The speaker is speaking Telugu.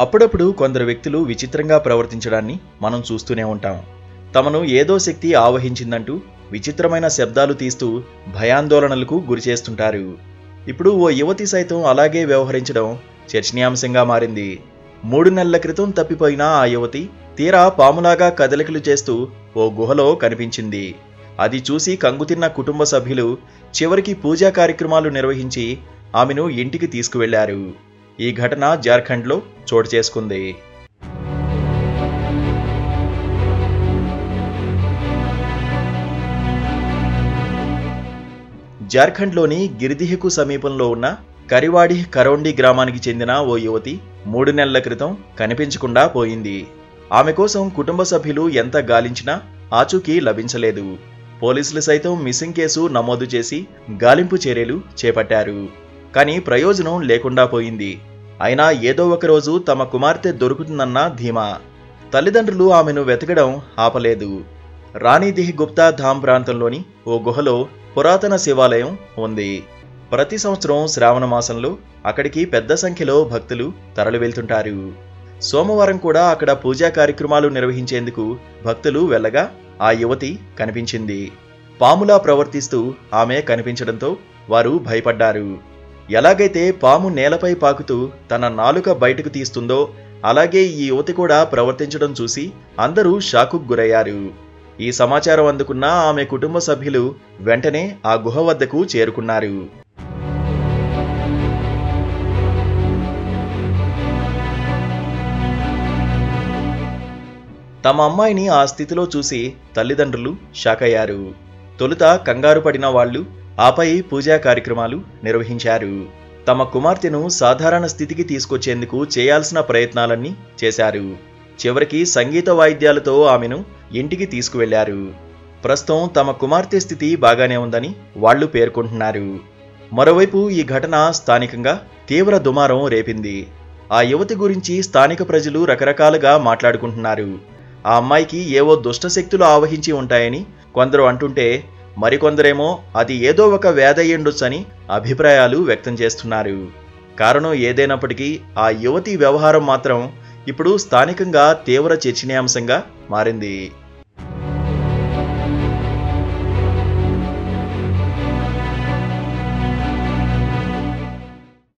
అప్పుడప్పుడు కొందరు వ్యక్తులు విచిత్రంగా ప్రవర్తించడాన్ని మనం చూస్తూనే ఉంటాం. తమను ఏదో శక్తి ఆవహించిందంటూ విచిత్రమైన శబ్దాలు తీస్తూ భయాందోళనలకు గురిచేస్తుంటారు. ఇప్పుడు ఓ యువతి సైతం అలాగే వ్యవహరించడం చర్చనీయాంశంగా మారింది. 3 నెలల క్రితం తప్పిపోయిన ఆ యువతి తీరా పాములాగా కదలికలు చేస్తూ ఓ గుహలో కనిపించింది. అది చూసి కంగుతిన్న కుటుంబ సభ్యులు చివరికి పూజా కార్యక్రమాలు నిర్వహించి ఆమెను ఇంటికి తీసుకువెళ్లారు. ఈ ఘటన జార్ఖండ్లో చోటు చేసుకుంది. జార్ఖండ్లోని గిరిదిహకు సమీపంలో ఉన్న కరివాడి కరౌండి గ్రామానికి చెందిన ఓ యువతి 3 నెలల క్రితం కనిపించకుండా పోయింది. ఆమె కోసం కుటుంబ సభ్యులు ఎంత గాలించినా ఆచూకీ లభించలేదు. పోలీసులు సైతం మిస్సింగ్ కేసు నమోదు చేసి గాలింపు చర్యలు చేపట్టారు. కానీ ప్రయోజనం లేకుండా పోయింది. అయినా ఏదో ఒకరోజు తమ కుమార్తె దొరుకుతుందన్న ధీమా. తల్లిదండ్రులు ఆమెను వెతకడం ఆపలేదు. రాణీదిహ్ గుప్తా ధామ్ ప్రాంతంలోని ఓ గుహలో పురాతన శివాలయం ఉంది. ప్రతి సంవత్సరం శ్రావణ మాసంలో అక్కడికి పెద్ద సంఖ్యలో భక్తులు తరలి వెళ్తుంటారు. సోమవారం కూడా అక్కడ పూజా కార్యక్రమాలు నిర్వహించేందుకు భక్తులు వెళ్ళగా ఆ యువతి కనిపించింది. పాములా ప్రవర్తిస్తూ ఆమె కనిపించడంతో వారు భయపడ్డారు. ఎలాగైతే పాము నేలపై పాకుతూ తన నాలుక బయటకు తీస్తుందో అలాగే ఈ యువతి కూడా ప్రవర్తించడం చూసి అందరూ షాకుకు గురయ్యారు. ఈ సమాచారం అందుకున్న ఆమె కుటుంబ సభ్యులు వెంటనే ఆ గుహ వద్దకు చేరుకున్నారు. తమ అమ్మాయిని ఆ స్థితిలో చూసి తల్లిదండ్రులు షాకయ్యారు. తొలుత కంగారు పడిన వాళ్లు ఆపై పూజా కార్యక్రమాలు నిర్వహించారు. తమ కుమార్తెను సాధారణ స్థితికి తీసుకొచ్చేందుకు చేయాల్సిన ప్రయత్నాలన్నీ చేశారు. చివరికి సంగీత వాయిద్యాలతో ఆమెను ఇంటికి తీసుకువెళ్లారు. ప్రస్తుతం తమ కుమార్తె స్థితి బాగానే ఉందని వాళ్లు పేర్కొంటున్నారు. మరోవైపు ఈ ఘటన స్థానికంగా తీవ్ర దుమారం రేపింది. ఆ యువతి గురించి స్థానిక ప్రజలు రకరకాలుగా మాట్లాడుకుంటున్నారు. ఆ అమ్మాయికి ఏవో దుష్టశక్తులు ఆవహించి ఉంటాయని కొందరు అంటుంటే మరికొందరేమో అది ఏదో ఒక వ్యాధయ్యుండొచ్చని అభిప్రాయాలు వ్యక్తం చేస్తున్నారు. కారణం ఏదైనప్పటికీ ఆ యువతి వ్యవహారం మాత్రం ఇప్పుడు స్థానికంగా తీవ్ర చర్చనీయాంశంగా మారింది.